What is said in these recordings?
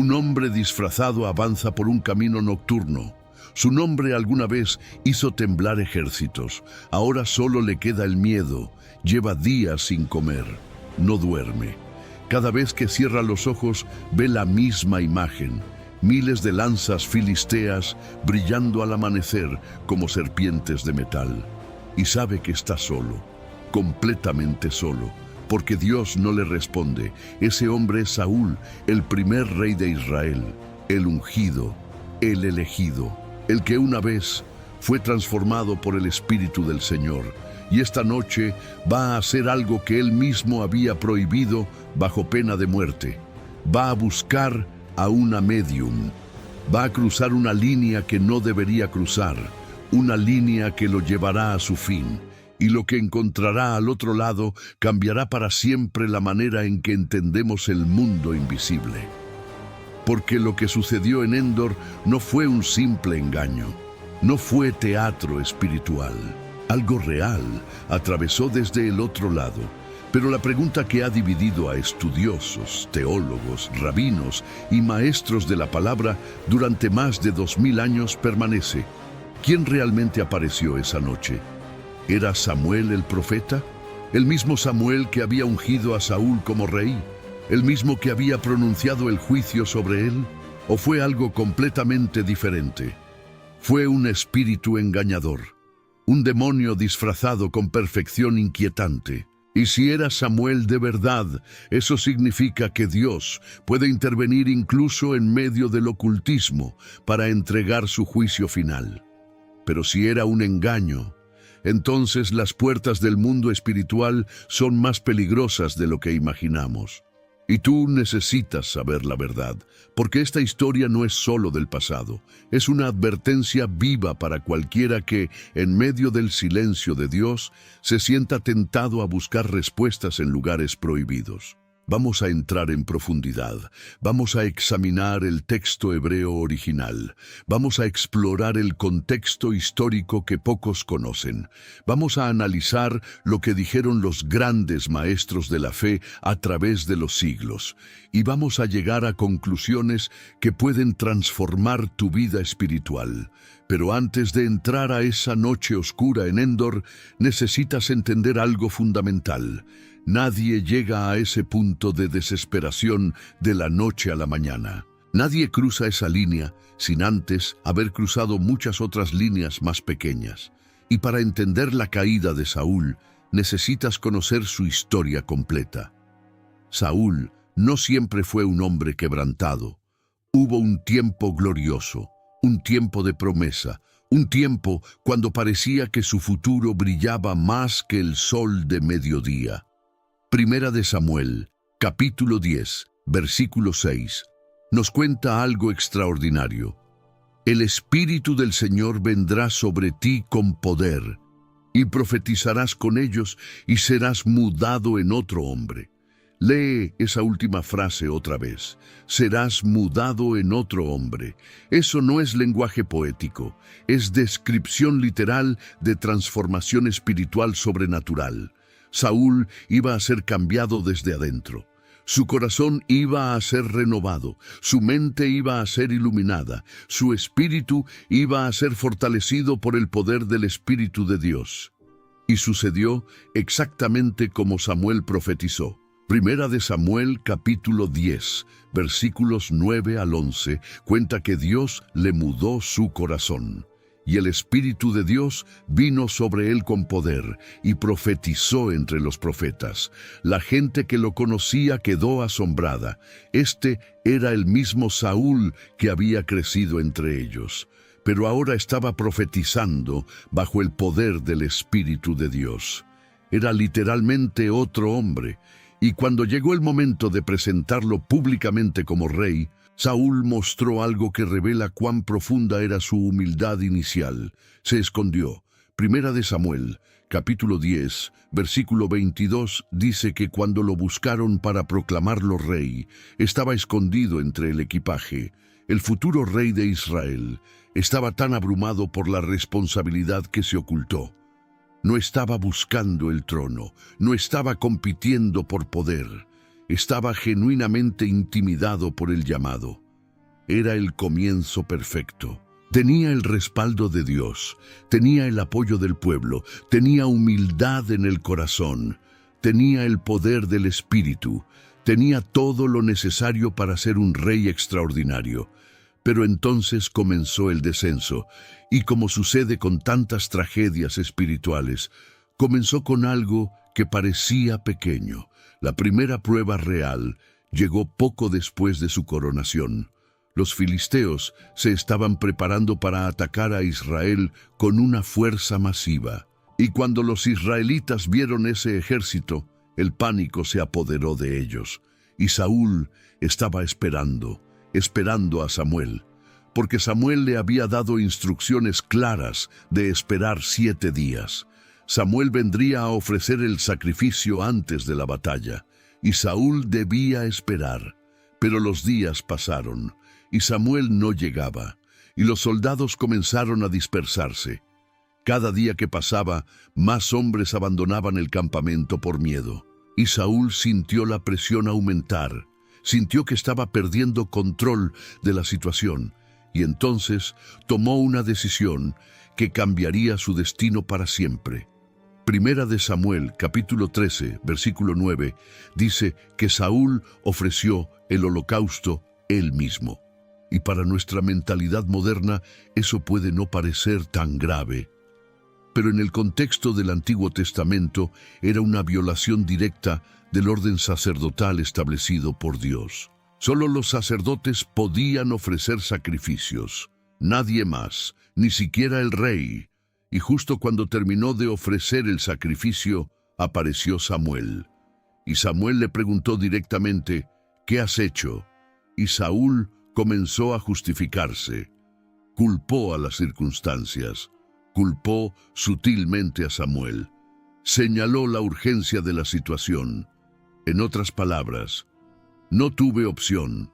Un hombre disfrazado avanza por un camino nocturno. Su nombre alguna vez hizo temblar ejércitos. Ahora solo le queda el miedo. Lleva días sin comer. No duerme. Cada vez que cierra los ojos ve la misma imagen. Miles de lanzas filisteas brillando al amanecer como serpientes de metal. Y sabe que está solo, completamente solo, porque Dios no le responde. Ese hombre es Saúl, el primer rey de Israel, el ungido, el elegido, el que una vez fue transformado por el Espíritu del Señor. Y esta noche va a hacer algo que él mismo había prohibido bajo pena de muerte. Va a buscar a una medium. Va a cruzar una línea que no debería cruzar, una línea que lo llevará a su fin. Y lo que encontrará al otro lado cambiará para siempre la manera en que entendemos el mundo invisible. Porque lo que sucedió en Endor no fue un simple engaño, no fue teatro espiritual. Algo real atravesó desde el otro lado. Pero la pregunta que ha dividido a estudiosos, teólogos, rabinos y maestros de la palabra durante más de 2000 años permanece. ¿Quién realmente apareció esa noche? ¿Era Samuel el profeta? ¿El mismo Samuel que había ungido a Saúl como rey? ¿El mismo que había pronunciado el juicio sobre él? ¿O fue algo completamente diferente? Fue un espíritu engañador, un demonio disfrazado con perfección inquietante. Y si era Samuel de verdad, eso significa que Dios puede intervenir incluso en medio del ocultismo para entregar su juicio final. Pero si era un engaño, entonces las puertas del mundo espiritual son más peligrosas de lo que imaginamos. Y tú necesitas saber la verdad, porque esta historia no es solo del pasado, es una advertencia viva para cualquiera que, en medio del silencio de Dios, se sienta tentado a buscar respuestas en lugares prohibidos. Vamos a entrar en profundidad, vamos a examinar el texto hebreo original, vamos a explorar el contexto histórico que pocos conocen, vamos a analizar lo que dijeron los grandes maestros de la fe a través de los siglos, y vamos a llegar a conclusiones que pueden transformar tu vida espiritual. Pero antes de entrar a esa noche oscura en Endor, necesitas entender algo fundamental. Nadie llega a ese punto de desesperación de la noche a la mañana. Nadie cruza esa línea sin antes haber cruzado muchas otras líneas más pequeñas. Y para entender la caída de Saúl, necesitas conocer su historia completa. Saúl no siempre fue un hombre quebrantado. Hubo un tiempo glorioso, un tiempo de promesa, un tiempo cuando parecía que su futuro brillaba más que el sol de mediodía. Primera de Samuel, capítulo 10, versículo 6, nos cuenta algo extraordinario. El Espíritu del Señor vendrá sobre ti con poder, y profetizarás con ellos, y serás mudado en otro hombre. Lee esa última frase otra vez. Serás mudado en otro hombre. Eso no es lenguaje poético, es descripción literal de transformación espiritual sobrenatural. Saúl iba a ser cambiado desde adentro. Su corazón iba a ser renovado, su mente iba a ser iluminada, su espíritu iba a ser fortalecido por el poder del Espíritu de Dios. Y sucedió exactamente como Samuel profetizó. Primera de Samuel, capítulo 10, versículos 9 al 11, cuenta que Dios le mudó su corazón. Y el Espíritu de Dios vino sobre él con poder, y profetizó entre los profetas. La gente que lo conocía quedó asombrada. Este era el mismo Saúl que había crecido entre ellos, pero ahora estaba profetizando bajo el poder del Espíritu de Dios. Era literalmente otro hombre, y cuando llegó el momento de presentarlo públicamente como rey, Saúl mostró algo que revela cuán profunda era su humildad inicial. Se escondió. Primera de Samuel, capítulo 10, versículo 22, dice que cuando lo buscaron para proclamarlo rey, estaba escondido entre el equipaje. El futuro rey de Israel estaba tan abrumado por la responsabilidad que se ocultó. No estaba buscando el trono, no estaba compitiendo por poder. Estaba genuinamente intimidado por el llamado. Era el comienzo perfecto. Tenía el respaldo de Dios, tenía el apoyo del pueblo, tenía humildad en el corazón, tenía el poder del Espíritu, tenía todo lo necesario para ser un rey extraordinario. Pero entonces comenzó el descenso, y como sucede con tantas tragedias espirituales, comenzó con algo que parecía pequeño. La primera prueba real llegó poco después de su coronación. Los filisteos se estaban preparando para atacar a Israel con una fuerza masiva. Y cuando los israelitas vieron ese ejército, el pánico se apoderó de ellos. Y Saúl estaba esperando a Samuel, porque Samuel le había dado instrucciones claras de esperar 7 días. Samuel vendría a ofrecer el sacrificio antes de la batalla, y Saúl debía esperar. Pero los días pasaron, y Samuel no llegaba, y los soldados comenzaron a dispersarse. Cada día que pasaba, más hombres abandonaban el campamento por miedo, y Saúl sintió la presión aumentar, sintió que estaba perdiendo control de la situación, y entonces tomó una decisión que cambiaría su destino para siempre. Primera de Samuel, capítulo 13, versículo 9, dice que Saúl ofreció el holocausto él mismo. Y para nuestra mentalidad moderna, eso puede no parecer tan grave. Pero en el contexto del Antiguo Testamento, era una violación directa del orden sacerdotal establecido por Dios. Solo los sacerdotes podían ofrecer sacrificios, nadie más, ni siquiera el rey. Y justo cuando terminó de ofrecer el sacrificio, apareció Samuel. Y Samuel le preguntó directamente, ¿qué has hecho? Y Saúl comenzó a justificarse. Culpó a las circunstancias, culpó sutilmente a Samuel. Señaló la urgencia de la situación. En otras palabras, no tuve opción.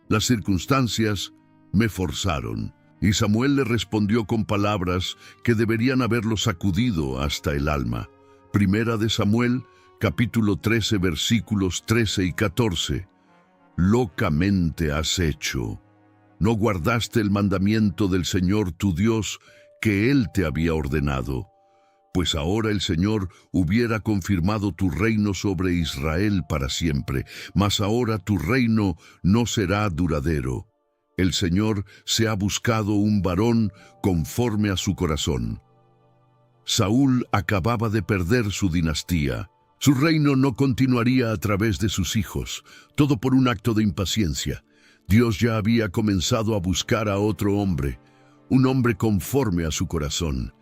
Las circunstancias me forzaron. Y Samuel le respondió con palabras que deberían haberlo sacudido hasta el alma. Primera de Samuel, capítulo 13, versículos 13 y 14. Locamente has hecho. No guardaste el mandamiento del Señor tu Dios que Él te había ordenado. Pues ahora el Señor hubiera confirmado tu reino sobre Israel para siempre, mas ahora tu reino no será duradero. El Señor se ha buscado un varón conforme a su corazón. Saúl acababa de perder su dinastía. Su reino no continuaría a través de sus hijos, todo por un acto de impaciencia. Dios ya había comenzado a buscar a otro hombre, un hombre conforme a su corazón.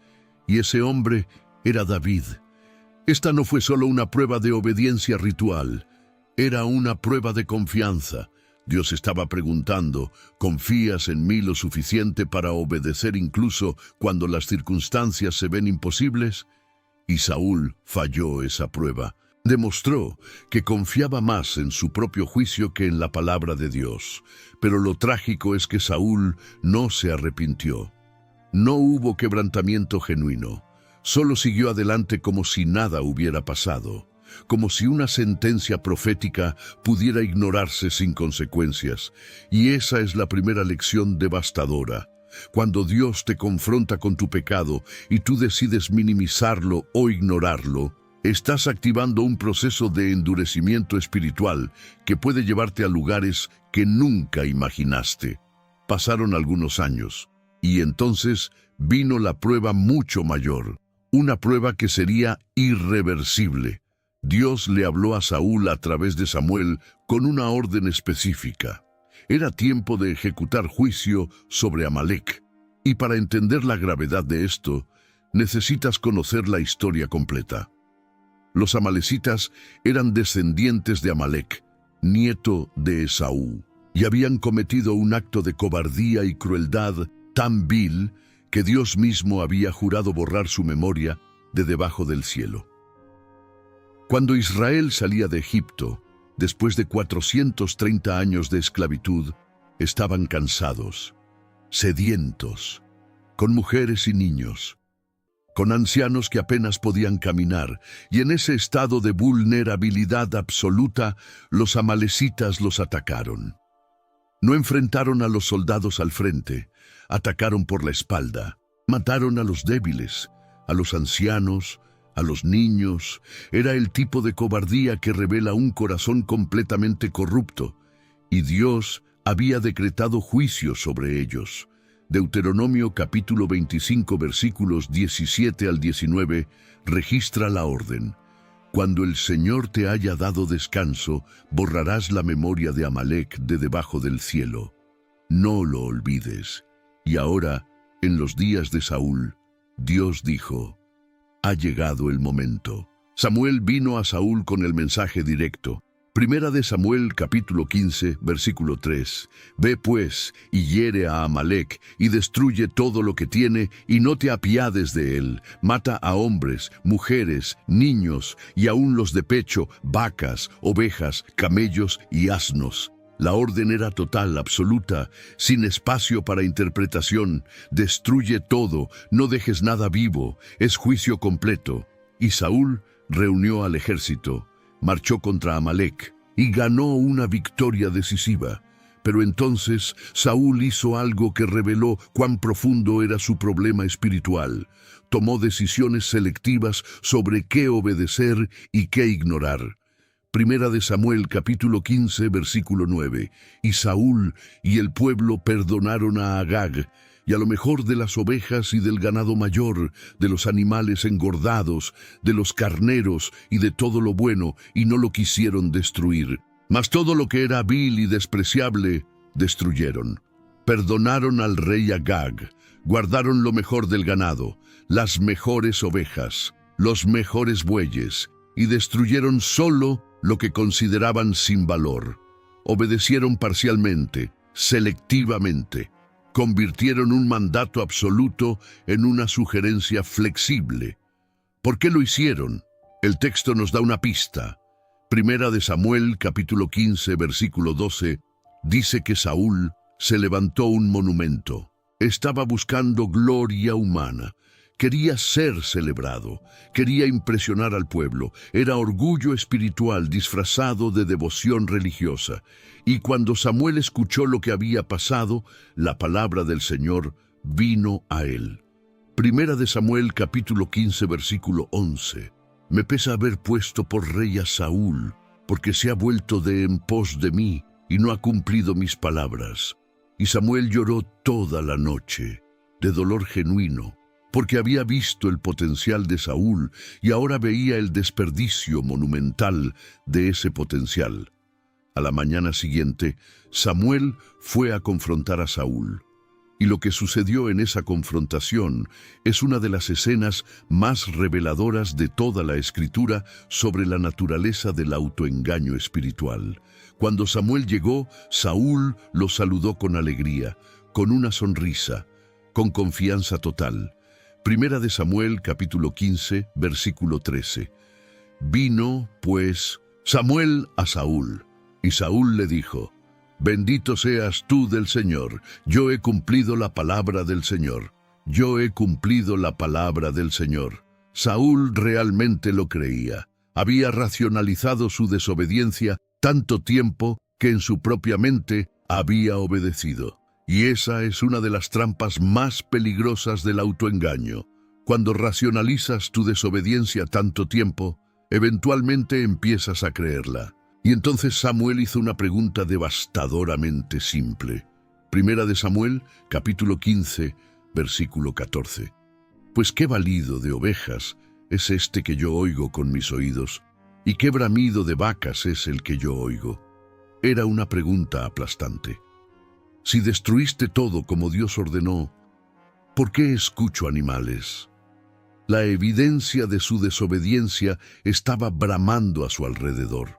Y ese hombre era David. Esta no fue solo una prueba de obediencia ritual, era una prueba de confianza. Dios estaba preguntando, ¿confías en mí lo suficiente para obedecer incluso cuando las circunstancias se ven imposibles? Y Saúl falló esa prueba. Demostró que confiaba más en su propio juicio que en la palabra de Dios. Pero lo trágico es que Saúl no se arrepintió. No hubo quebrantamiento genuino. Solo siguió adelante como si nada hubiera pasado, como si una sentencia profética pudiera ignorarse sin consecuencias. Y esa es la primera lección devastadora. Cuando Dios te confronta con tu pecado y tú decides minimizarlo o ignorarlo, estás activando un proceso de endurecimiento espiritual que puede llevarte a lugares que nunca imaginaste. Pasaron algunos años, y entonces vino la prueba mucho mayor, una prueba que sería irreversible. Dios le habló a Saúl a través de Samuel con una orden específica. Era tiempo de ejecutar juicio sobre Amalek. Y para entender la gravedad de esto, necesitas conocer la historia completa. Los amalecitas eran descendientes de Amalek, nieto de Esaú, y habían cometido un acto de cobardía y crueldad tan vil que Dios mismo había jurado borrar su memoria de debajo del cielo. Cuando Israel salía de Egipto, después de 430 años de esclavitud, estaban cansados, sedientos, con mujeres y niños, con ancianos que apenas podían caminar, y en ese estado de vulnerabilidad absoluta, los amalecitas los atacaron. No enfrentaron a los soldados al frente, atacaron por la espalda, mataron a los débiles, a los ancianos, a los niños. Era el tipo de cobardía que revela un corazón completamente corrupto, y Dios había decretado juicio sobre ellos. Deuteronomio capítulo 25 versículos 17 al 19 registra la orden. Cuando el Señor te haya dado descanso, borrarás la memoria de Amalek de debajo del cielo. No lo olvides. Y ahora, en los días de Saúl, Dios dijo: ha llegado el momento. Samuel vino a Saúl con el mensaje directo. Primera de Samuel, capítulo 15, versículo 3. Ve pues, y hiere a Amalek, y destruye todo lo que tiene, y no te apiades de él. Mata a hombres, mujeres, niños, y aun los de pecho, vacas, ovejas, camellos y asnos. La orden era total, absoluta, sin espacio para interpretación. Destruye todo, no dejes nada vivo, es juicio completo. Y Saúl reunió al ejército, marchó contra Amalek y ganó una victoria decisiva. Pero entonces Saúl hizo algo que reveló cuán profundo era su problema espiritual. Tomó decisiones selectivas sobre qué obedecer y qué ignorar. Primera de Samuel capítulo 15 versículo 9. Y Saúl y el pueblo perdonaron a Agag, y a lo mejor de las ovejas y del ganado mayor, de los animales engordados, de los carneros y de todo lo bueno, y no lo quisieron destruir. Mas todo lo que era vil y despreciable, destruyeron. Perdonaron al rey Agag, guardaron lo mejor del ganado, las mejores ovejas, los mejores bueyes, y destruyeron solo lo que consideraban sin valor. Obedecieron parcialmente, selectivamente. Convirtieron un mandato absoluto en una sugerencia flexible. ¿Por qué lo hicieron? El texto nos da una pista. Primera de Samuel, capítulo 15, versículo 12, dice que Saúl se levantó un monumento. Estaba buscando gloria humana. Quería ser celebrado, quería impresionar al pueblo. Era orgullo espiritual disfrazado de devoción religiosa. Y cuando Samuel escuchó lo que había pasado, la palabra del Señor vino a él. Primera de Samuel, capítulo 15, versículo 11. Me pesa haber puesto por rey a Saúl, porque se ha vuelto de en pos de mí y no ha cumplido mis palabras. Y Samuel lloró toda la noche, de dolor genuino, porque había visto el potencial de Saúl y ahora veía el desperdicio monumental de ese potencial. A la mañana siguiente, Samuel fue a confrontar a Saúl. Y lo que sucedió en esa confrontación es una de las escenas más reveladoras de toda la Escritura sobre la naturaleza del autoengaño espiritual. Cuando Samuel llegó, Saúl lo saludó con alegría, con una sonrisa, con confianza total. Primera de Samuel, capítulo 15, versículo 13. Vino, pues, Samuel a Saúl, y Saúl le dijo: Bendito seas tú del Señor, yo he cumplido la palabra del Señor. Yo he cumplido la palabra del Señor. Saúl realmente lo creía. Había racionalizado su desobediencia tanto tiempo que en su propia mente había obedecido. Y esa es una de las trampas más peligrosas del autoengaño. Cuando racionalizas tu desobediencia tanto tiempo, eventualmente empiezas a creerla. Y entonces Samuel hizo una pregunta devastadoramente simple. Primera de Samuel, capítulo 15, versículo 14. Pues qué balido de ovejas es este que yo oigo con mis oídos, y qué bramido de vacas es el que yo oigo. Era una pregunta aplastante. Si destruiste todo como Dios ordenó, ¿por qué escucho animales? La evidencia de su desobediencia estaba bramando a su alrededor.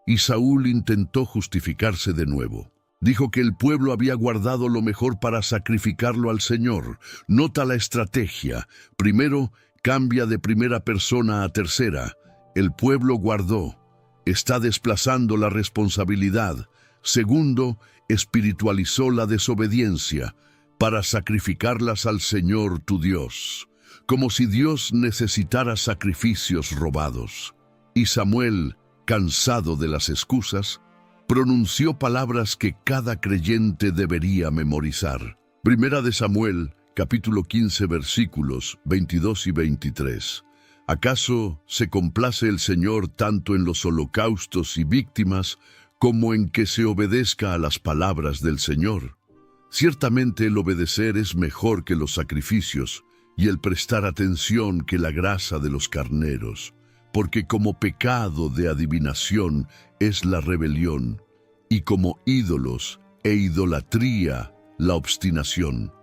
Y Saúl intentó justificarse de nuevo. Dijo que el pueblo había guardado lo mejor para sacrificarlo al Señor. Nota la estrategia. Primero, cambia de primera persona a tercera. El pueblo guardó. Está desplazando la responsabilidad. Segundo, espiritualizó la desobediencia para sacrificarlas al Señor tu Dios, como si Dios necesitara sacrificios robados. Y Samuel, cansado de las excusas, pronunció palabras que cada creyente debería memorizar. Primera de Samuel, capítulo 15, versículos 22 y 23. ¿Acaso se complace el Señor tanto en los holocaustos y víctimas como en que se obedezca a las palabras del Señor? Ciertamente el obedecer es mejor que los sacrificios y el prestar atención que la grasa de los carneros, porque como pecado de adivinación es la rebelión, y como ídolos e idolatría la obstinación.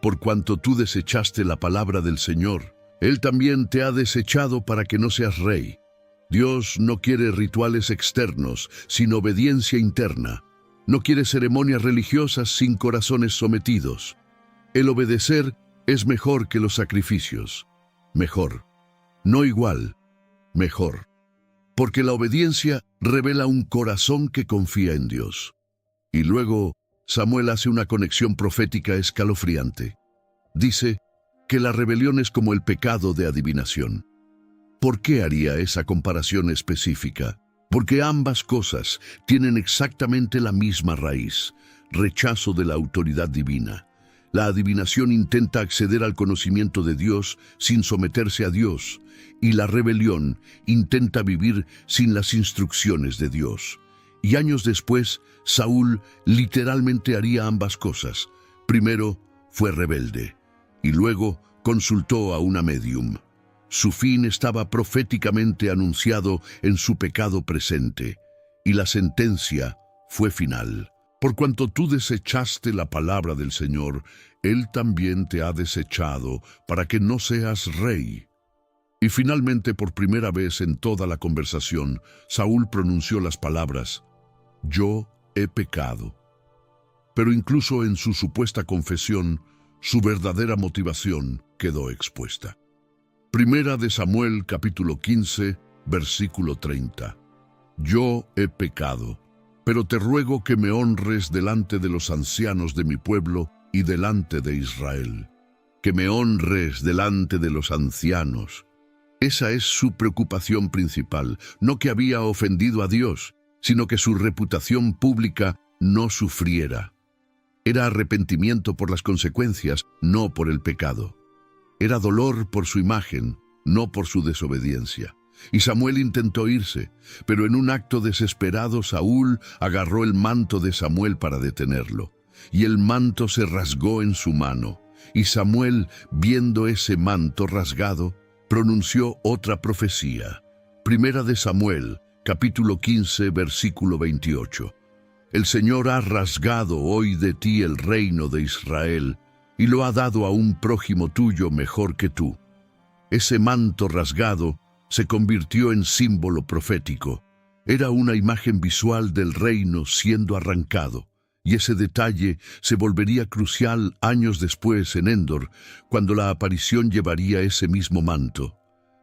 Por cuanto tú desechaste la palabra del Señor, Él también te ha desechado para que no seas rey. Dios no quiere rituales externos, sino obediencia interna. No quiere ceremonias religiosas sin corazones sometidos. El obedecer es mejor que los sacrificios. Mejor. No igual. Mejor. Porque la obediencia revela un corazón que confía en Dios. Y luego, Samuel hace una conexión profética escalofriante. Dice que la rebelión es como el pecado de adivinación. ¿Por qué haría esa comparación específica? Porque ambas cosas tienen exactamente la misma raíz: rechazo de la autoridad divina. La adivinación intenta acceder al conocimiento de Dios sin someterse a Dios, y la rebelión intenta vivir sin las instrucciones de Dios. Y años después, Saúl literalmente haría ambas cosas. Primero, fue rebelde, y luego consultó a una médium. Su fin estaba proféticamente anunciado en su pecado presente, y la sentencia fue final. Por cuanto tú desechaste la palabra del Señor, Él también te ha desechado para que no seas rey. Y finalmente, por primera vez en toda la conversación, Saúl pronunció las palabras: yo he pecado. Pero incluso en su supuesta confesión, su verdadera motivación quedó expuesta. Primera de Samuel, capítulo 15, versículo 30. Yo he pecado, pero te ruego que me honres delante de los ancianos de mi pueblo y delante de Israel. Que me honres delante de los ancianos. Esa es su preocupación principal, no que había ofendido a Dios, sino que su reputación pública no sufriera. Era arrepentimiento por las consecuencias, no por el pecado. Era dolor por su imagen, no por su desobediencia. Y Samuel intentó irse, pero en un acto desesperado Saúl agarró el manto de Samuel para detenerlo, y el manto se rasgó en su mano. Y Samuel, viendo ese manto rasgado, pronunció otra profecía. Primera de Samuel, capítulo 15, versículo 28. El Señor ha rasgado hoy de ti el reino de Israel, y lo ha dado a un prójimo tuyo mejor que tú. Ese manto rasgado se convirtió en símbolo profético. Era una imagen visual del reino siendo arrancado, y ese detalle se volvería crucial años después en Endor, cuando la aparición llevaría ese mismo manto.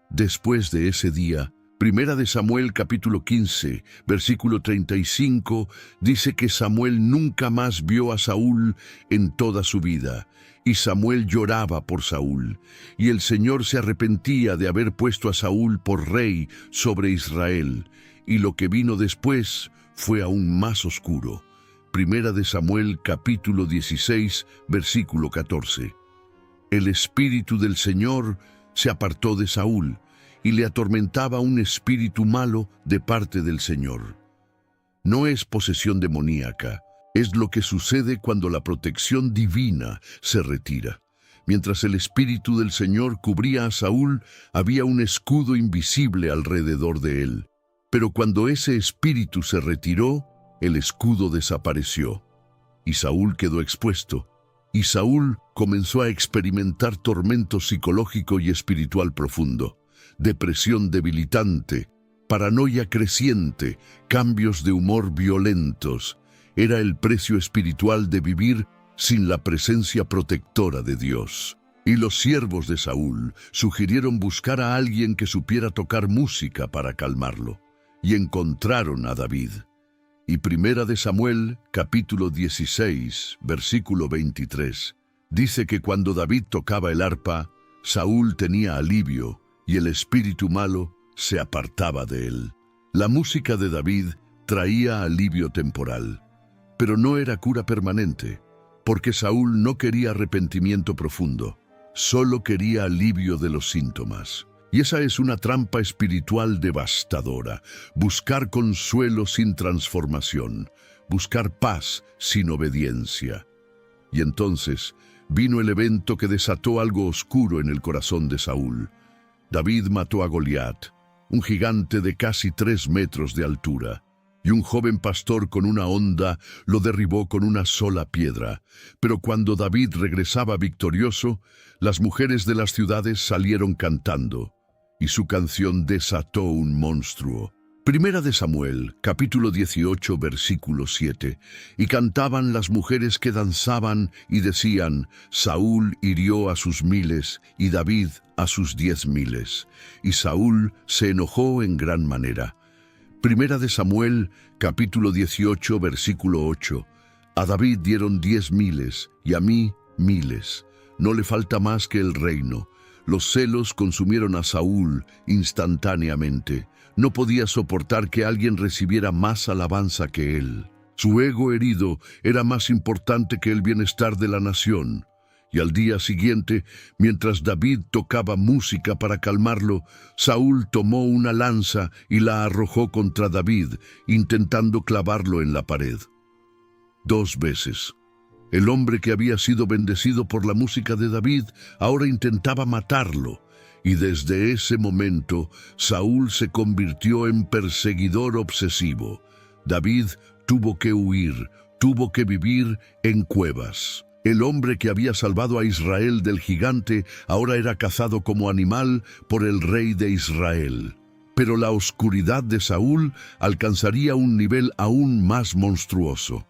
Después de ese día, Primera de Samuel capítulo 15, versículo 35, dice que Samuel nunca más vio a Saúl en toda su vida, y Samuel lloraba por Saúl, y el Señor se arrepentía de haber puesto a Saúl por rey sobre Israel, y lo que vino después fue aún más oscuro. Primera de Samuel capítulo 16, versículo 14. El espíritu del Señor se apartó de Saúl, y le atormentaba un espíritu malo de parte del Señor. No es posesión demoníaca, es lo que sucede cuando la protección divina se retira. Mientras el espíritu del Señor cubría a Saúl, había un escudo invisible alrededor de él. Pero cuando ese espíritu se retiró, el escudo desapareció, y Saúl quedó expuesto, y Saúl comenzó a experimentar tormento psicológico y espiritual profundo. Depresión debilitante, paranoia creciente, cambios de humor violentos. Era el precio espiritual de vivir sin la presencia protectora de Dios. Y los siervos de Saúl sugirieron buscar a alguien que supiera tocar música para calmarlo, y encontraron a David. Y Primera de Samuel, capítulo 16, versículo 23, dice que cuando David tocaba el arpa, Saúl tenía alivio, y el espíritu malo se apartaba de él. La música de David traía alivio temporal, pero no era cura permanente, porque Saúl no quería arrepentimiento profundo, solo quería alivio de los síntomas. Y esa es una trampa espiritual devastadora, buscar consuelo sin transformación, buscar paz sin obediencia. Y entonces vino el evento que desató algo oscuro en el corazón de Saúl. David mató a Goliat, un gigante de casi 3 metros de altura, y un joven pastor con una honda lo derribó con una sola piedra. Pero cuando David regresaba victorioso, las mujeres de las ciudades salieron cantando, y su canción desató un monstruo. Primera de Samuel, capítulo 18, versículo 7. Y cantaban las mujeres que danzaban y decían: Saúl hirió a sus 1000 y David a sus 10.000. Y Saúl se enojó en gran manera. Primera de Samuel, capítulo 18, versículo 8. A David dieron 10.000 y a mí 1000. No le falta más que el reino. Los celos consumieron a Saúl instantáneamente. No podía soportar que alguien recibiera más alabanza que él. Su ego herido era más importante que el bienestar de la nación. Y al día siguiente, mientras David tocaba música para calmarlo, Saúl tomó una lanza y la arrojó contra David, intentando clavarlo en la pared. 2 veces. El hombre que había sido bendecido por la música de David ahora intentaba matarlo. Y desde ese momento, Saúl se convirtió en perseguidor obsesivo. David tuvo que huir, tuvo que vivir en cuevas. El hombre que había salvado a Israel del gigante ahora era cazado como animal por el rey de Israel. Pero la oscuridad de Saúl alcanzaría un nivel aún más monstruoso.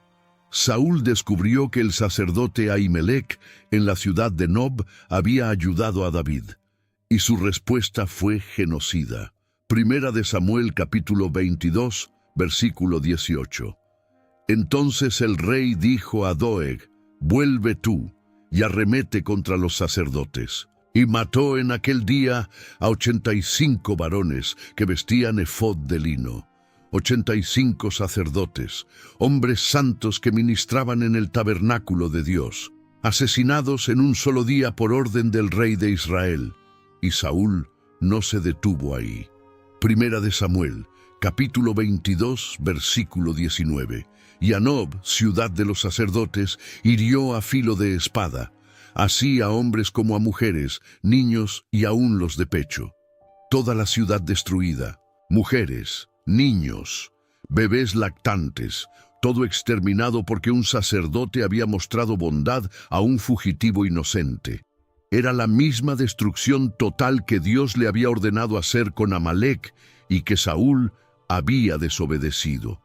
Saúl descubrió que el sacerdote Ahimelech en la ciudad de Nob había ayudado a David. Y su respuesta fue genocida. Primera de Samuel capítulo 22, versículo 18. Entonces el rey dijo a Doeg: vuelve tú y arremete contra los sacerdotes. Y mató en aquel día a 85 varones que vestían efod de lino. 85 sacerdotes, hombres santos que ministraban en el tabernáculo de Dios, asesinados en un solo día por orden del rey de Israel. Y Saúl no se detuvo ahí. Primera de Samuel, capítulo 22, versículo 19. Y a Nob, ciudad de los sacerdotes, hirió a filo de espada, así a hombres como a mujeres, niños y aún los de pecho. Toda la ciudad destruida, mujeres, niños, bebés lactantes, todo exterminado porque un sacerdote había mostrado bondad a un fugitivo inocente. Era la misma destrucción total que Dios le había ordenado hacer con Amalek y que Saúl había desobedecido.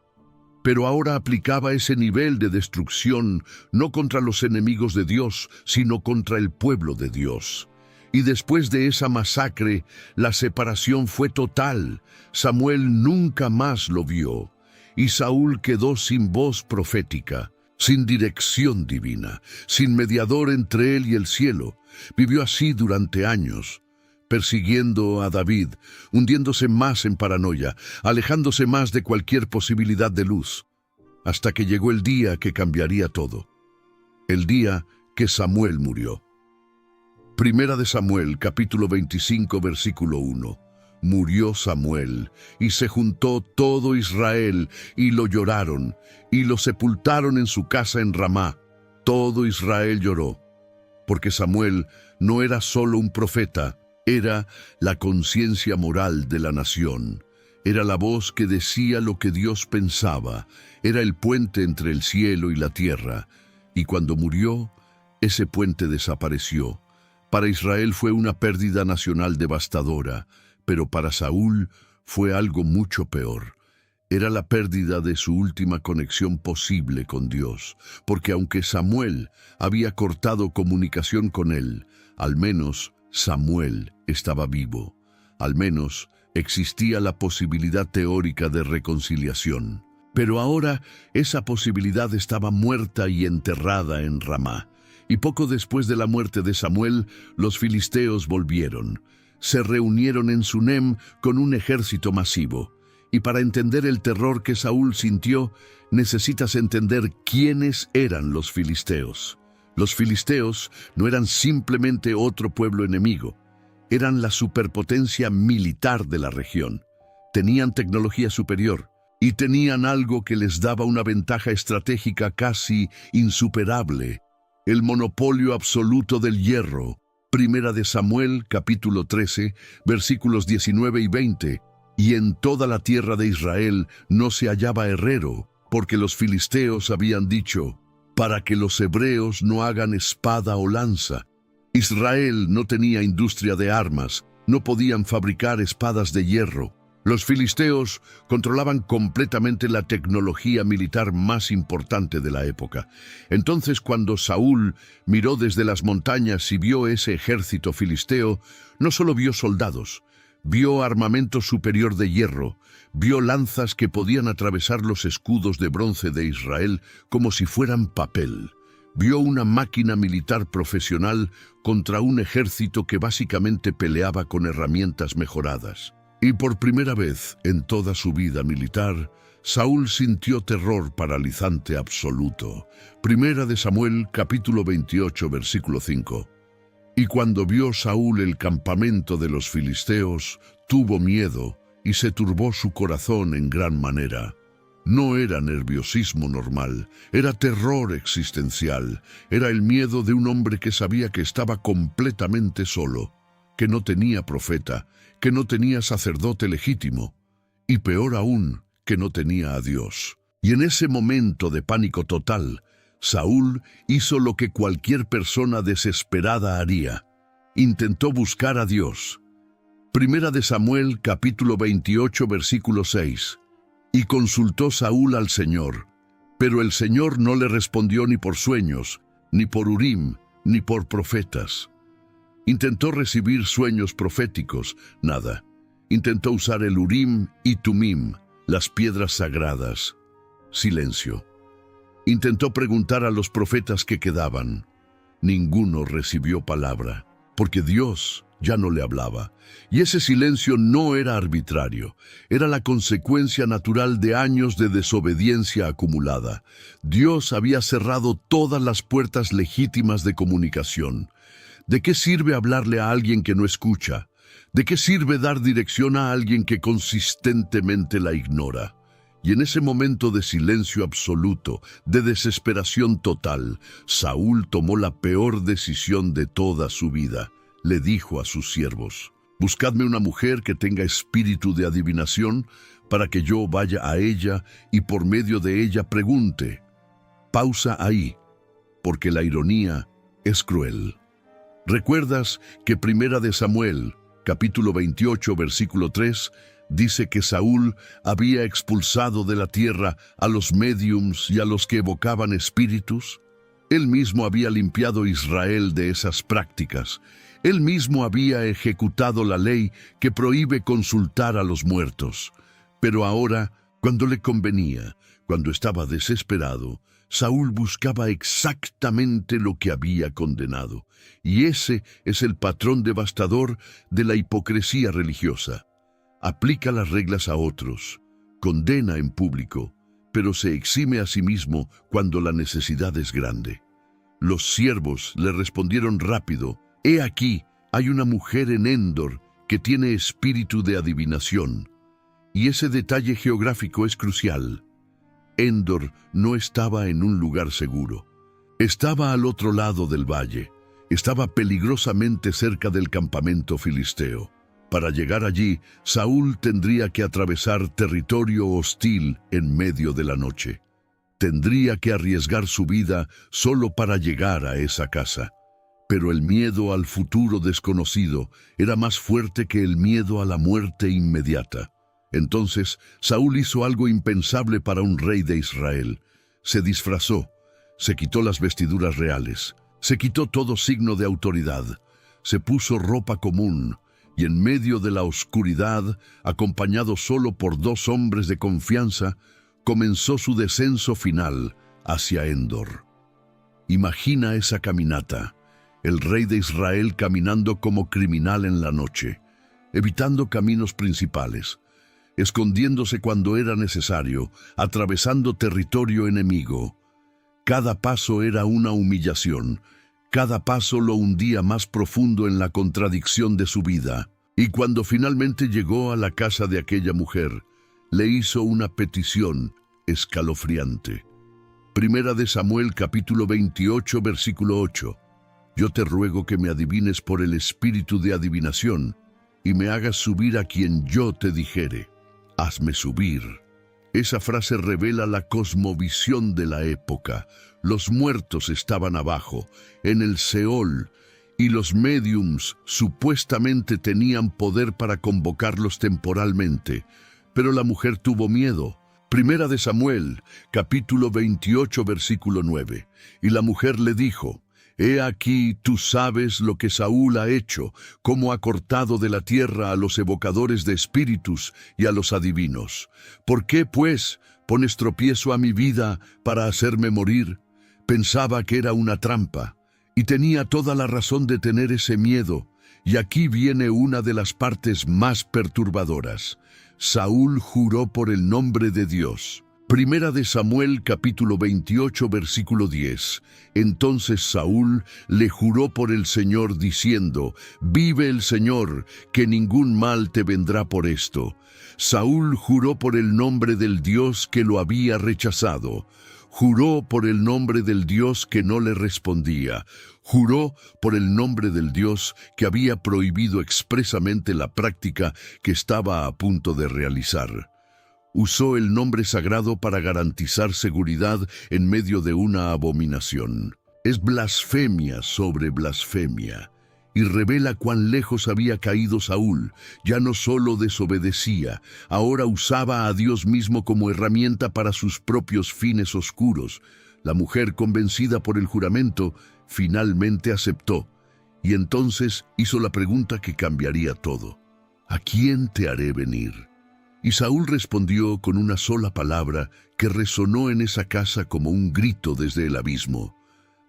Pero ahora aplicaba ese nivel de destrucción no contra los enemigos de Dios, sino contra el pueblo de Dios. Y después de esa masacre, la separación fue total. Samuel nunca más lo vio, y Saúl quedó sin voz profética, sin dirección divina, sin mediador entre él y el cielo. Vivió así durante años, persiguiendo a David, hundiéndose más en paranoia, alejándose más de cualquier posibilidad de luz, hasta que llegó el día que cambiaría todo. El día que Samuel murió. Primera de Samuel, capítulo 25, versículo 1. Murió Samuel, y se juntó todo Israel, y lo lloraron, y lo sepultaron en su casa en Ramá. Todo Israel lloró, porque Samuel no era solo un profeta, era la conciencia moral de la nación. Era la voz que decía lo que Dios pensaba, era el puente entre el cielo y la tierra. Y cuando murió, ese puente desapareció. Para Israel fue una pérdida nacional devastadora, pero para Saúl fue algo mucho peor. Era la pérdida de su última conexión posible con Dios, porque aunque Samuel había cortado comunicación con él, al menos Samuel estaba vivo. Al menos existía la posibilidad teórica de reconciliación. Pero ahora esa posibilidad estaba muerta y enterrada en Ramá. Y poco después de la muerte de Samuel, los filisteos volvieron. Se reunieron en Sunem con un ejército masivo. Y para entender el terror que Saúl sintió, necesitas entender quiénes eran los filisteos. Los filisteos no eran simplemente otro pueblo enemigo, eran la superpotencia militar de la región. Tenían tecnología superior y tenían algo que les daba una ventaja estratégica casi insuperable: el monopolio absoluto del hierro. Primera de Samuel, capítulo 13, versículos 19 y 20. Y en toda la tierra de Israel no se hallaba herrero, porque los filisteos habían dicho: para que los hebreos no hagan espada o lanza. Israel no tenía industria de armas, no podían fabricar espadas de hierro. Los filisteos controlaban completamente la tecnología militar más importante de la época. Entonces, cuando Saúl miró desde las montañas y vio ese ejército filisteo, no solo vio soldados, vio armamento superior de hierro, vio lanzas que podían atravesar los escudos de bronce de Israel como si fueran papel. Vio una máquina militar profesional contra un ejército que básicamente peleaba con herramientas mejoradas. Y por primera vez en toda su vida militar, Saúl sintió terror paralizante absoluto. Primera de Samuel, capítulo 28, versículo 5. Y cuando vio Saúl el campamento de los filisteos, tuvo miedo y se turbó su corazón en gran manera. No era nerviosismo normal, era terror existencial, era el miedo de un hombre que sabía que estaba completamente solo, que no tenía profeta, que no tenía sacerdote legítimo, y peor aún, que no tenía a Dios. Y en ese momento de pánico total, Saúl hizo lo que cualquier persona desesperada haría. Intentó buscar a Dios. Primera de Samuel, capítulo 28, versículo 6. Y consultó Saúl al Señor, pero el Señor no le respondió ni por sueños, ni por Urim, ni por profetas. Intentó recibir sueños proféticos, nada. Intentó usar el Urim y Tumim, las piedras sagradas. Silencio. Intentó preguntar a los profetas que quedaban. Ninguno recibió palabra, porque Dios ya no le hablaba. Y ese silencio no era arbitrario, era la consecuencia natural de años de desobediencia acumulada. Dios había cerrado todas las puertas legítimas de comunicación. ¿De qué sirve hablarle a alguien que no escucha? ¿De qué sirve dar dirección a alguien que consistentemente la ignora? Y en ese momento de silencio absoluto, de desesperación total, Saúl tomó la peor decisión de toda su vida. Le dijo a sus siervos: buscadme una mujer que tenga espíritu de adivinación, para que yo vaya a ella y por medio de ella pregunte. Pausa ahí, porque la ironía es cruel. ¿Recuerdas que Primera de Samuel, capítulo 28, versículo 3, dice que Saúl había expulsado de la tierra a los médiums y a los que evocaban espíritus? Él mismo había limpiado a Israel de esas prácticas. Él mismo había ejecutado la ley que prohíbe consultar a los muertos. Pero ahora, cuando le convenía, cuando estaba desesperado, Saúl buscaba exactamente lo que había condenado. Y ese es el patrón devastador de la hipocresía religiosa. Aplica las reglas a otros, condena en público, pero se exime a sí mismo cuando la necesidad es grande. Los siervos le respondieron rápido: «He aquí, hay una mujer en Endor que tiene espíritu de adivinación». Y ese detalle geográfico es crucial. Endor no estaba en un lugar seguro. Estaba al otro lado del valle. Estaba peligrosamente cerca del campamento filisteo. Para llegar allí, Saúl tendría que atravesar territorio hostil en medio de la noche. Tendría que arriesgar su vida solo para llegar a esa casa. Pero el miedo al futuro desconocido era más fuerte que el miedo a la muerte inmediata. Entonces, Saúl hizo algo impensable para un rey de Israel. Se disfrazó, se quitó las vestiduras reales, se quitó todo signo de autoridad, se puso ropa común, y en medio de la oscuridad, acompañado solo por 2 hombres de confianza, comenzó su descenso final hacia Endor. Imagina esa caminata, el rey de Israel caminando como criminal en la noche, evitando caminos principales, escondiéndose cuando era necesario, atravesando territorio enemigo. Cada paso era una humillación, cada paso lo hundía más profundo en la contradicción de su vida. Y cuando finalmente llegó a la casa de aquella mujer, le hizo una petición escalofriante. Primera de Samuel capítulo 28 versículo 8. Yo te ruego que me adivines por el espíritu de adivinación y me hagas subir a quien yo te dijere. Hazme subir. Esa frase revela la cosmovisión de la época. Los muertos estaban abajo, en el Seol, y los médiums supuestamente tenían poder para convocarlos temporalmente. Pero la mujer tuvo miedo. Primera de Samuel, capítulo 28, versículo 9. Y la mujer le dijo: He aquí, tú sabes lo que Saúl ha hecho, cómo ha cortado de la tierra a los evocadores de espíritus y a los adivinos. ¿Por qué, pues, pones tropiezo a mi vida para hacerme morir? Pensaba que era una trampa, y tenía toda la razón de tener ese miedo. Y aquí viene una de las partes más perturbadoras. Saúl juró por el nombre de Dios. Primera de Samuel capítulo 28 versículo 10. Entonces Saúl le juró por el Señor diciendo: Vive el Señor, que ningún mal te vendrá por esto. Saúl juró por el nombre del Dios que lo había rechazado. Juró por el nombre del Dios que no le respondía. Juró por el nombre del Dios que había prohibido expresamente la práctica que estaba a punto de realizar. Usó el nombre sagrado para garantizar seguridad en medio de una abominación. Es blasfemia sobre blasfemia, y revela cuán lejos había caído Saúl. Ya no solo desobedecía, ahora usaba a Dios mismo como herramienta para sus propios fines oscuros. La mujer, convencida por el juramento, finalmente aceptó, y entonces hizo la pregunta que cambiaría todo: ¿a quién te haré venir? Y Saúl respondió con una sola palabra que resonó en esa casa como un grito desde el abismo: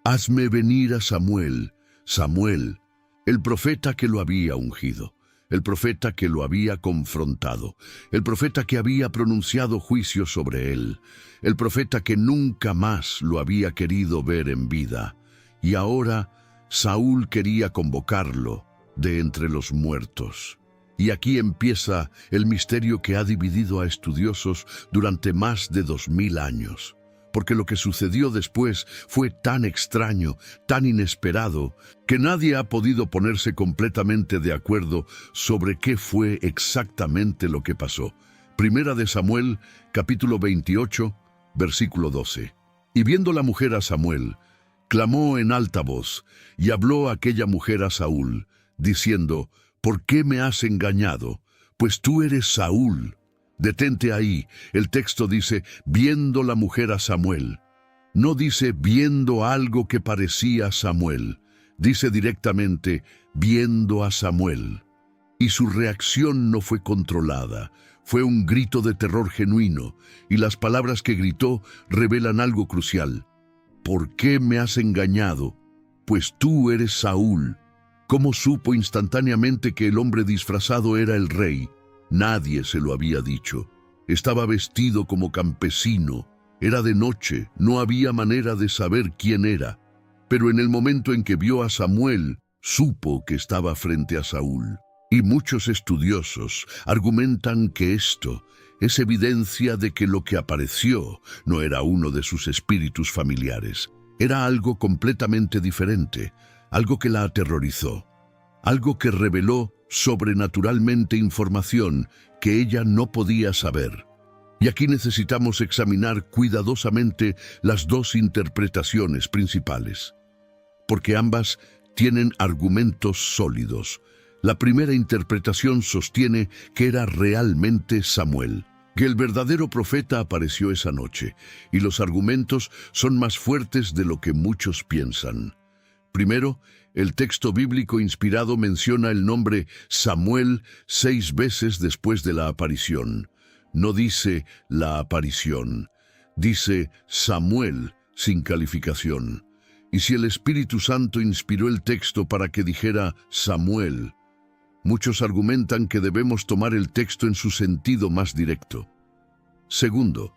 Hazme venir a Samuel, Samuel, el profeta que lo había ungido, el profeta que lo había confrontado, el profeta que había pronunciado juicio sobre él, el profeta que nunca más lo había querido ver en vida. Y ahora Saúl quería convocarlo de entre los muertos. Y aquí empieza el misterio que ha dividido a estudiosos durante más de 2000 años. Porque lo que sucedió después fue tan extraño, tan inesperado, que nadie ha podido ponerse completamente de acuerdo sobre qué fue exactamente lo que pasó. Primera de Samuel, capítulo 28, versículo 12. Y viendo la mujer a Samuel, clamó en alta voz, y habló aquella mujer a Saúl, diciendo: ¿Por qué me has engañado? Pues tú eres Saúl. Detente ahí. El texto dice: viendo la mujer a Samuel. No dice viendo algo que parecía Samuel. Dice directamente viendo a Samuel. Y su reacción no fue controlada. Fue un grito de terror genuino, y las palabras que gritó revelan algo crucial. ¿Por qué me has engañado? Pues tú eres Saúl. ¿Cómo supo instantáneamente que el hombre disfrazado era el rey? Nadie se lo había dicho. Estaba vestido como campesino. Era de noche, no había manera de saber quién era. Pero en el momento en que vio a Samuel, supo que estaba frente a Saúl. Y muchos estudiosos argumentan que esto es evidencia de que lo que apareció no era uno de sus espíritus familiares. Era algo completamente diferente. Algo que la aterrorizó, algo que reveló sobrenaturalmente información que ella no podía saber. Y aquí necesitamos examinar cuidadosamente las dos interpretaciones principales, porque ambas tienen argumentos sólidos. La primera interpretación sostiene que era realmente Samuel, que el verdadero profeta apareció esa noche, y los argumentos son más fuertes de lo que muchos piensan. Primero, el texto bíblico inspirado menciona el nombre Samuel 6 veces después de la aparición. No dice la aparición, dice Samuel sin calificación. Y si el Espíritu Santo inspiró el texto para que dijera Samuel, Muchos argumentan que debemos tomar el texto en su sentido más directo. Segundo,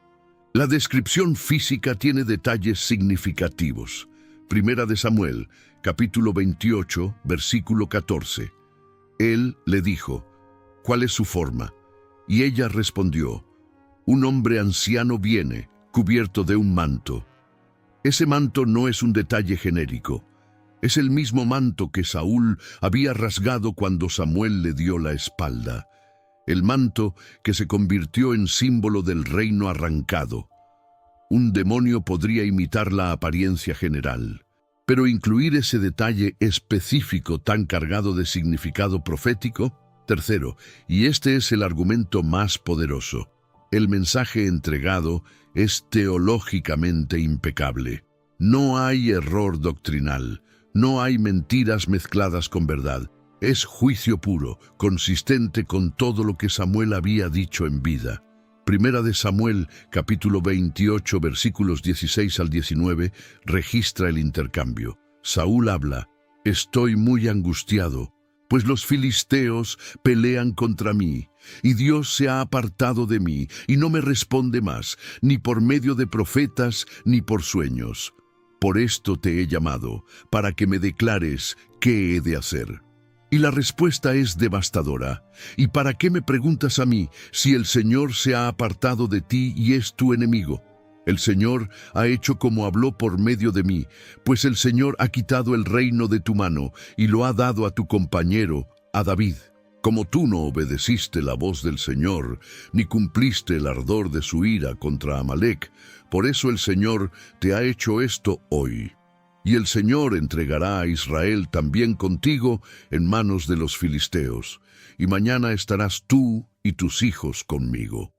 la descripción física tiene detalles significativos. Primera de Samuel, capítulo 28, versículo 14. Él le dijo, ¿cuál es su forma? Y ella respondió, un hombre anciano viene, cubierto de un manto. Ese manto no es un detalle genérico. Es el mismo manto que Saúl había rasgado cuando Samuel le dio la espalda. El manto que se convirtió en símbolo del reino arrancado. Un demonio podría imitar la apariencia general, pero incluir ese detalle específico tan cargado de significado profético. Tercero, y este es el argumento más poderoso, el mensaje entregado es teológicamente impecable. No hay error doctrinal, no hay mentiras mezcladas con verdad. Es juicio puro, consistente con todo lo que Samuel había dicho en vida. Primera de Samuel, capítulo 28, versículos 16 al 19, registra el intercambio. Saúl habla, estoy muy angustiado, pues los filisteos pelean contra mí, y Dios se ha apartado de mí, y no me responde más, ni por medio de profetas, ni por sueños. Por esto te he llamado, para que me declares qué he de hacer. Y la respuesta es devastadora. ¿Y para qué me preguntas a mí, si el Señor se ha apartado de ti y es tu enemigo? El Señor ha hecho como habló por medio de mí, pues el Señor ha quitado el reino de tu mano y lo ha dado a tu compañero, a David. Como tú no obedeciste la voz del Señor, ni cumpliste el ardor de su ira contra Amalec, por eso el Señor te ha hecho esto hoy. Y el Señor entregará a Israel también contigo en manos de los filisteos, y mañana estarás tú y tus hijos conmigo.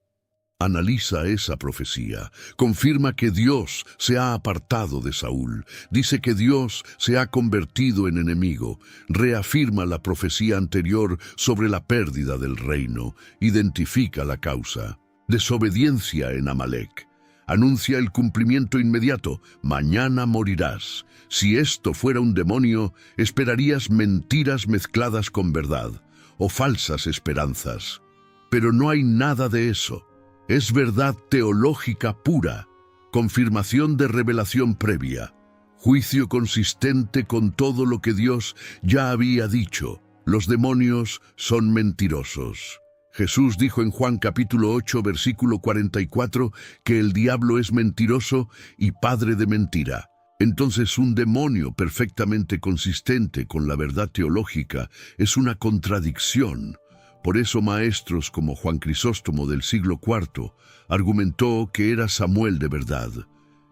Analiza esa profecía. Confirma que Dios se ha apartado de Saúl. Dice que Dios se ha convertido en enemigo. Reafirma la profecía anterior sobre la pérdida del reino. Identifica la causa. Desobediencia en Amalec. Anuncia el cumplimiento inmediato. Mañana morirás. Si esto fuera un demonio, esperarías mentiras mezcladas con verdad, o falsas esperanzas. Pero no hay nada de eso. Es verdad teológica pura, confirmación de revelación previa, juicio consistente con todo lo que Dios ya había dicho. Los demonios son mentirosos. Jesús dijo en Juan capítulo 8, versículo 44, que el diablo es mentiroso y padre de mentira. Entonces un demonio perfectamente consistente con la verdad teológica es una contradicción. Por eso maestros como Juan Crisóstomo del siglo IV argumentó que era Samuel de verdad,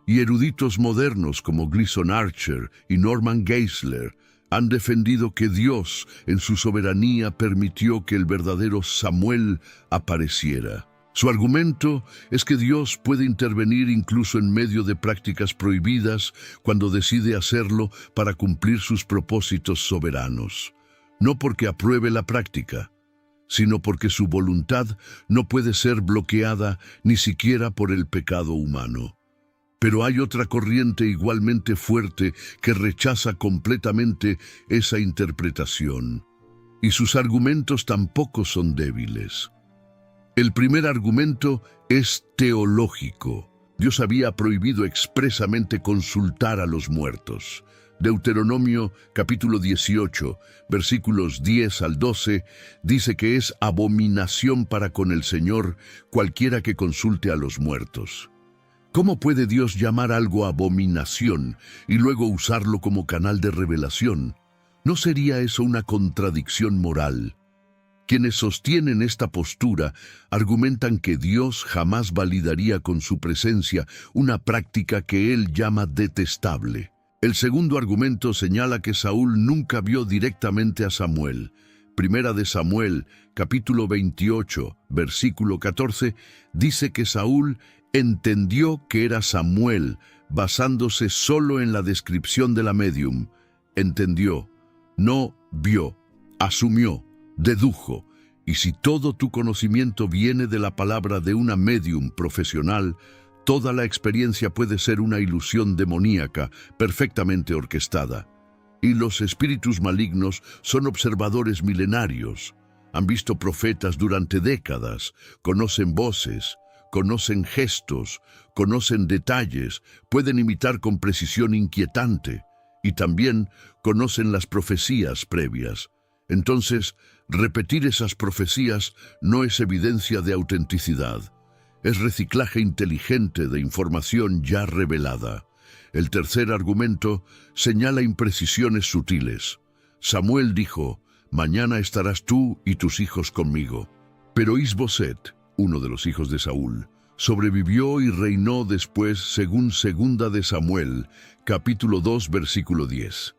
y eruditos modernos como Gleason Archer y Norman Geisler han defendido que Dios en su soberanía permitió que el verdadero Samuel apareciera. Su argumento es que Dios puede intervenir incluso en medio de prácticas prohibidas cuando decide hacerlo para cumplir sus propósitos soberanos, no porque apruebe la práctica, sino porque su voluntad no puede ser bloqueada ni siquiera por el pecado humano. Pero hay otra corriente igualmente fuerte que rechaza completamente esa interpretación, y sus argumentos tampoco son débiles. El primer argumento es teológico. Dios había prohibido expresamente consultar a los muertos. Deuteronomio capítulo 18, versículos 10 al 12, dice que es abominación para con el Señor cualquiera que consulte a los muertos. ¿Cómo puede Dios llamar algo abominación y luego usarlo como canal de revelación? ¿No sería eso una contradicción moral? Quienes sostienen esta postura argumentan que Dios jamás validaría con su presencia una práctica que Él llama detestable. El segundo argumento señala que Saúl nunca vio directamente a Samuel. Primera de Samuel, capítulo 28, versículo 14, dice que Saúl entendió que era Samuel basándose solo en la descripción de la médium. Entendió, no vio, asumió, dedujo. Y si todo tu conocimiento viene de la palabra de una médium profesional, toda la experiencia puede ser una ilusión demoníaca perfectamente orquestada. Y los espíritus malignos son observadores milenarios. Han visto profetas durante décadas, conocen voces, conocen gestos, conocen detalles, pueden imitar con precisión inquietante y también conocen las profecías previas. Entonces, repetir esas profecías no es evidencia de autenticidad, es reciclaje inteligente de información ya revelada. El tercer argumento señala imprecisiones sutiles. Samuel dijo: «Mañana estarás tú y tus hijos conmigo». Pero Isboset, uno de los hijos de Saúl, sobrevivió y reinó después según Segunda de Samuel, capítulo 2, versículo 10.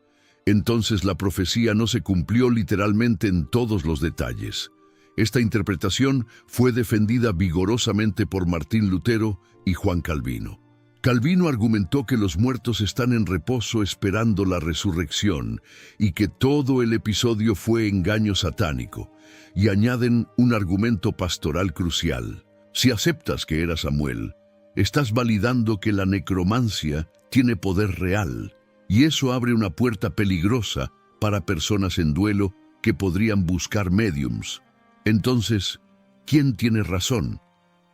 Entonces la profecía no se cumplió literalmente en todos los detalles. Esta interpretación fue defendida vigorosamente por Martín Lutero y Juan Calvino. Calvino argumentó que los muertos están en reposo esperando la resurrección y que todo el episodio fue engaño satánico, y añaden un argumento pastoral crucial. Si aceptas que era Samuel, estás validando que la necromancia tiene poder real, y eso abre una puerta peligrosa para personas en duelo que podrían buscar médiums. Entonces, ¿quién tiene razón?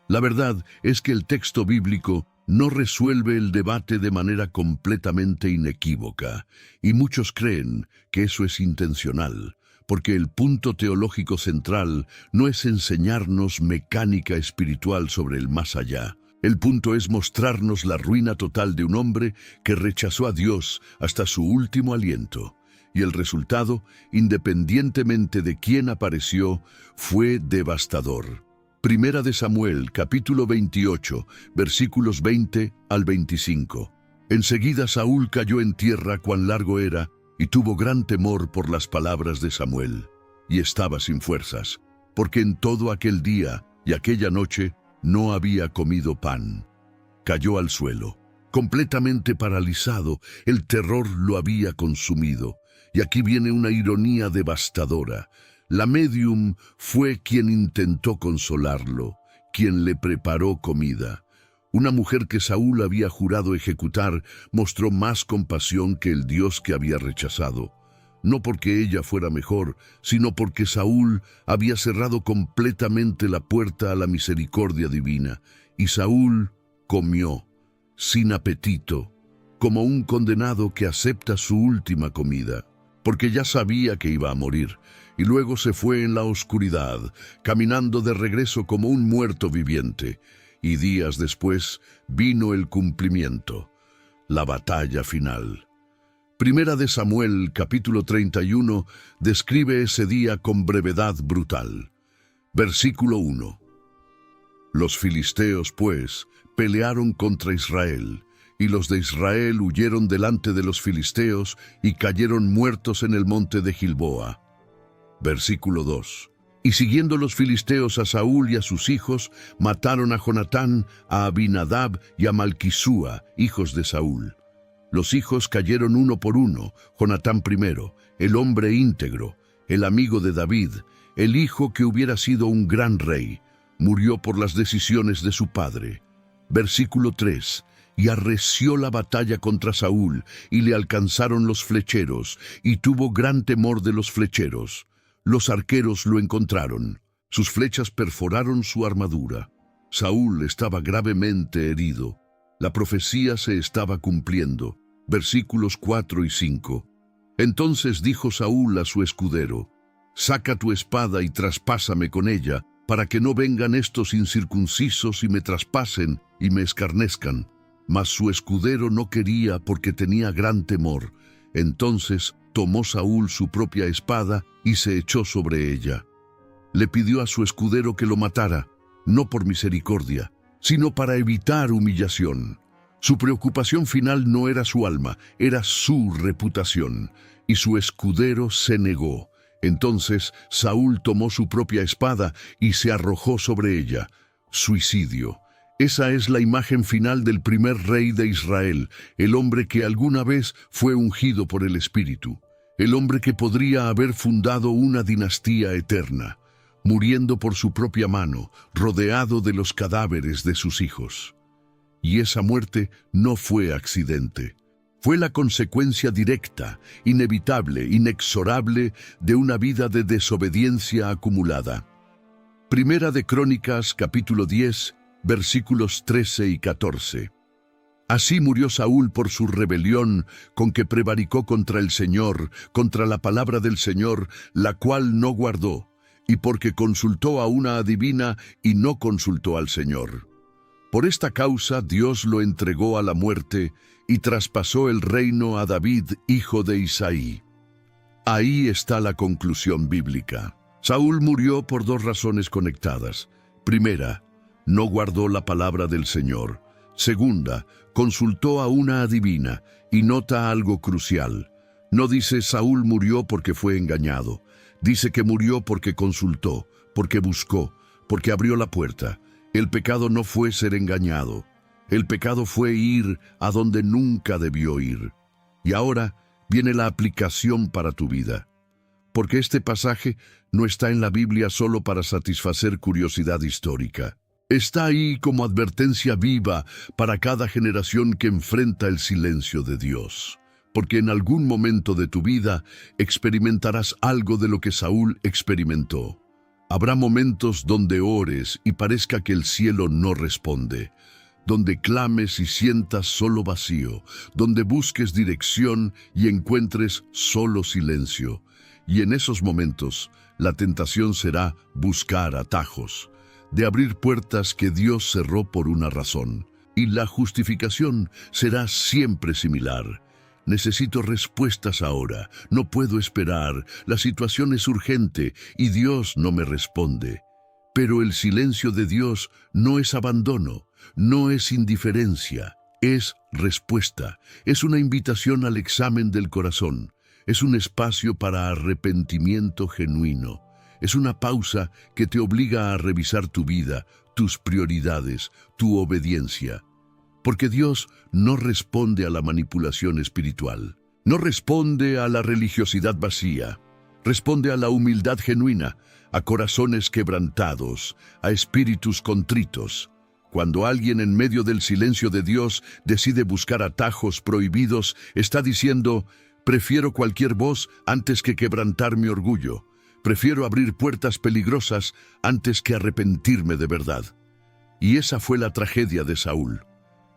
La verdad es que el texto bíblico no resuelve el debate de manera completamente inequívoca, y muchos creen que eso es intencional, porque el punto teológico central no es enseñarnos mecánica espiritual sobre el más allá. El punto es mostrarnos la ruina total de un hombre que rechazó a Dios hasta su último aliento. Y el resultado, independientemente de quién apareció, fue devastador. Primera de Samuel, capítulo 28, versículos 20 al 25. Enseguida Saúl cayó en tierra cuán largo era, y tuvo gran temor por las palabras de Samuel, y estaba sin fuerzas, porque en todo aquel día y aquella noche no había comido pan. Cayó al suelo, completamente paralizado, el terror lo había consumido. Y aquí viene una ironía devastadora. La médium fue quien intentó consolarlo, quien le preparó comida. Una mujer que Saúl había jurado ejecutar mostró más compasión que el Dios que había rechazado. No porque ella fuera mejor, sino porque Saúl había cerrado completamente la puerta a la misericordia divina. Y Saúl comió, sin apetito, como un condenado que acepta su última comida, porque ya sabía que iba a morir. Y luego se fue en la oscuridad, caminando de regreso como un muerto viviente. Y días después vino el cumplimiento, la batalla final. Primera de Samuel, capítulo 31, describe ese día con brevedad brutal. Versículo 1. Los filisteos, pues, pelearon contra Israel, y los de Israel huyeron delante de los filisteos y cayeron muertos en el monte de Gilboa. Versículo 2. Y siguiendo los filisteos a Saúl y a sus hijos, mataron a Jonatán, a Abinadab y a Malquisúa, hijos de Saúl. Los hijos cayeron uno por uno, Jonatán primero, el hombre íntegro, el amigo de David, el hijo que hubiera sido un gran rey, murió por las decisiones de su padre. Versículo 3. Y arreció la batalla contra Saúl, y le alcanzaron los flecheros, y tuvo gran temor de los flecheros. Los arqueros lo encontraron. Sus flechas perforaron su armadura. Saúl estaba gravemente herido. La profecía se estaba cumpliendo. Versículos 4 y 5. Entonces dijo Saúl a su escudero: «Saca tu espada y traspásame con ella, para que no vengan estos incircuncisos y me traspasen y me escarnezcan». Mas su escudero no quería porque tenía gran temor. Entonces tomó Saúl su propia espada y se echó sobre ella. Le pidió a su escudero que lo matara, no por misericordia, sino para evitar humillación. Su preocupación final no era su alma, era su reputación, y su escudero se negó. Entonces Saúl tomó su propia espada y se arrojó sobre ella. Suicidio. Esa es la imagen final del primer rey de Israel, el hombre que alguna vez fue ungido por el Espíritu, el hombre que podría haber fundado una dinastía eterna, muriendo por su propia mano, rodeado de los cadáveres de sus hijos. Y esa muerte no fue accidente. Fue la consecuencia directa, inevitable, inexorable de una vida de desobediencia acumulada. Primera de Crónicas, capítulo 10, versículos 13 y 14. Así murió Saúl por su rebelión, con que prevaricó contra el Señor, contra la palabra del Señor, la cual no guardó, y porque consultó a una adivina y no consultó al Señor. Por esta causa Dios lo entregó a la muerte y traspasó el reino a David, hijo de Isaí. Ahí está la conclusión bíblica. Saúl murió por dos razones conectadas. Primera, no guardó la palabra del Señor. Segunda, consultó a una adivina, y nota algo crucial. No dice Saúl murió porque fue engañado. Dice que murió porque consultó, porque buscó, porque abrió la puerta. El pecado no fue ser engañado. El pecado fue ir a donde nunca debió ir. Y ahora viene la aplicación para tu vida. Porque este pasaje no está en la Biblia solo para satisfacer curiosidad histórica. Está ahí como advertencia viva para cada generación que enfrenta el silencio de Dios. Porque en algún momento de tu vida experimentarás algo de lo que Saúl experimentó. Habrá momentos donde ores y parezca que el cielo no responde, donde clames y sientas solo vacío, donde busques dirección y encuentres solo silencio. Y en esos momentos, la tentación será buscar atajos, de abrir puertas que Dios cerró por una razón. Y la justificación será siempre similar. Necesito respuestas ahora, no puedo esperar, la situación es urgente y Dios no me responde. Pero el silencio de Dios no es abandono, no es indiferencia, es respuesta, es una invitación al examen del corazón, es un espacio para arrepentimiento genuino, es una pausa que te obliga a revisar tu vida, tus prioridades, tu obediencia. Porque Dios no responde a la manipulación espiritual, no responde a la religiosidad vacía, responde a la humildad genuina, a corazones quebrantados, a espíritus contritos. Cuando alguien en medio del silencio de Dios decide buscar atajos prohibidos, está diciendo, prefiero cualquier voz antes que quebrantar mi orgullo, prefiero abrir puertas peligrosas antes que arrepentirme de verdad. Y esa fue la tragedia de Saúl.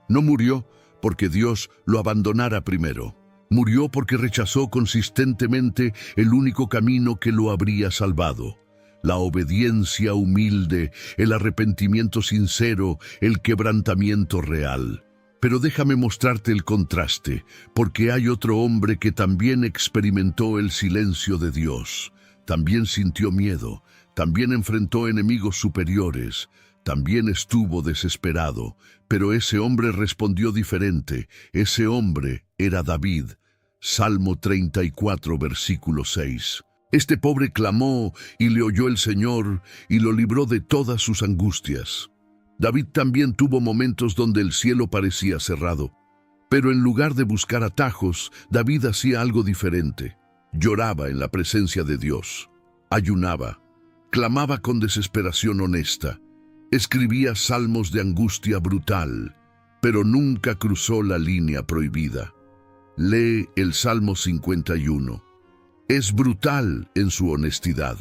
No murió porque Dios lo abandonara primero. Murió porque rechazó consistentemente el único camino que lo habría salvado. La obediencia humilde, el arrepentimiento sincero, el quebrantamiento real. Pero déjame mostrarte el contraste, porque hay otro hombre que también experimentó el silencio de Dios. También sintió miedo, también enfrentó enemigos superiores, también estuvo desesperado, pero ese hombre respondió diferente. Ese hombre era David. Salmo 34, versículo 6. Este pobre clamó y le oyó el Señor y lo libró de todas sus angustias. David también tuvo momentos donde el cielo parecía cerrado, pero en lugar de buscar atajos, David hacía algo diferente. Lloraba en la presencia de Dios, ayunaba, clamaba con desesperación honesta, escribía salmos de angustia brutal, pero nunca cruzó la línea prohibida. Lee el Salmo 51. Es brutal en su honestidad.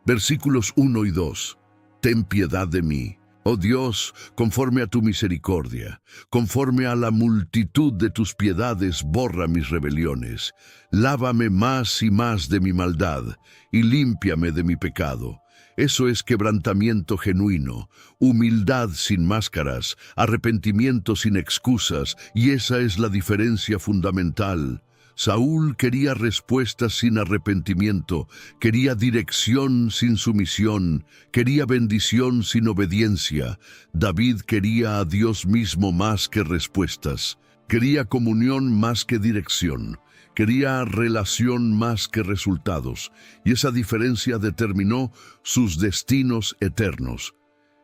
Versículos 1 y 2. Ten piedad de mí, oh Dios, conforme a tu misericordia, conforme a la multitud de tus piedades, borra mis rebeliones. Lávame más y más de mi maldad, y límpiame de mi pecado. Eso es quebrantamiento genuino, humildad sin máscaras, arrepentimiento sin excusas, y esa es la diferencia fundamental. Saúl quería respuestas sin arrepentimiento, quería dirección sin sumisión, quería bendición sin obediencia. David quería a Dios mismo más que respuestas, quería comunión más que dirección, quería relación más que resultados, y esa diferencia determinó sus destinos eternos.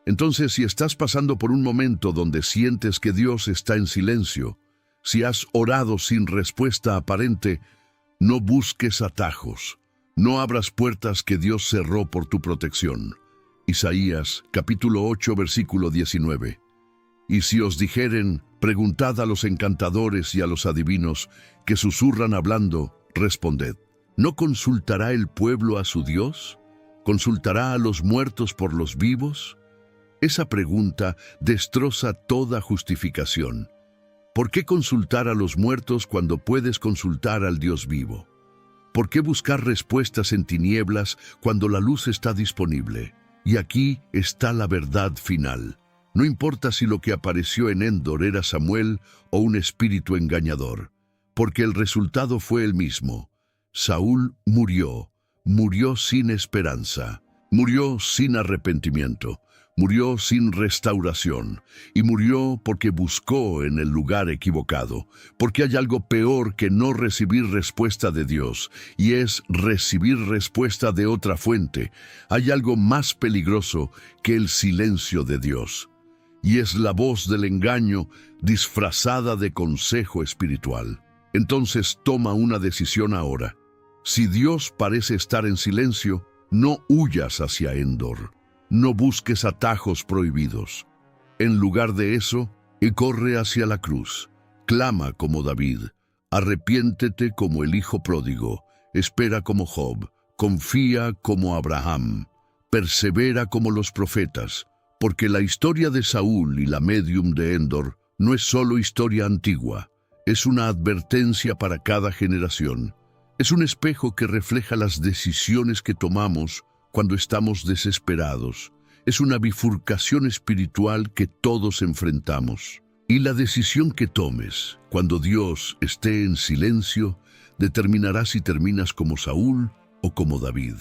Entonces, si estás pasando por un momento donde sientes que Dios está en silencio, si has orado sin respuesta aparente, no busques atajos, no abras puertas que Dios cerró por tu protección. Isaías, capítulo 8, versículo 19. Y si os dijeren, preguntad a los encantadores y a los adivinos que susurran hablando, responded, ¿no consultará el pueblo a su Dios? ¿Consultará a los muertos por los vivos? Esa pregunta destroza toda justificación. ¿Por qué consultar a los muertos cuando puedes consultar al Dios vivo? ¿Por qué buscar respuestas en tinieblas cuando la luz está disponible? Y aquí está la verdad final. No importa si lo que apareció en Endor era Samuel o un espíritu engañador, porque el resultado fue el mismo. Saúl murió sin esperanza, murió sin arrepentimiento, murió sin restauración, y murió porque buscó en el lugar equivocado, porque hay algo peor que no recibir respuesta de Dios, y es recibir respuesta de otra fuente. Hay algo más peligroso que el silencio de Dios, y es la voz del engaño disfrazada de consejo espiritual. Entonces toma una decisión ahora. Si Dios parece estar en silencio, no huyas hacia Endor. No busques atajos prohibidos. En lugar de eso, corre hacia la cruz. Clama como David. Arrepiéntete como el hijo pródigo. Espera como Job. Confía como Abraham. Persevera como los profetas. Porque la historia de Saúl y la medium de Endor no es solo historia antigua. Es una advertencia para cada generación. Es un espejo que refleja las decisiones que tomamos cuando estamos desesperados. Es una bifurcación espiritual que todos enfrentamos. Y la decisión que tomes cuando Dios esté en silencio determinará si terminas como Saúl o como David.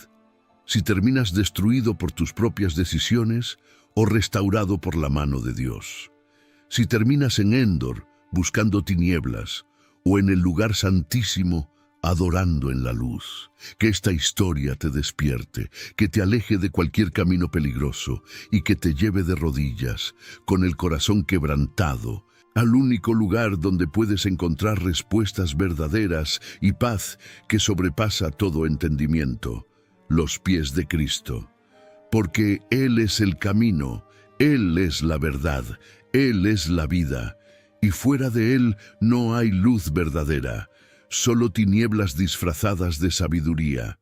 Si terminas destruido por tus propias decisiones o restaurado por la mano de Dios. Si terminas en Endor buscando tinieblas o en el lugar santísimo adorando en la luz. Que esta historia te despierte, que te aleje de cualquier camino peligroso y que te lleve de rodillas, con el corazón quebrantado, al único lugar donde puedes encontrar respuestas verdaderas y paz que sobrepasa todo entendimiento, los pies de Cristo. Porque Él es el camino, Él es la verdad, Él es la vida, y fuera de Él no hay luz verdadera. Solo tinieblas disfrazadas de sabiduría.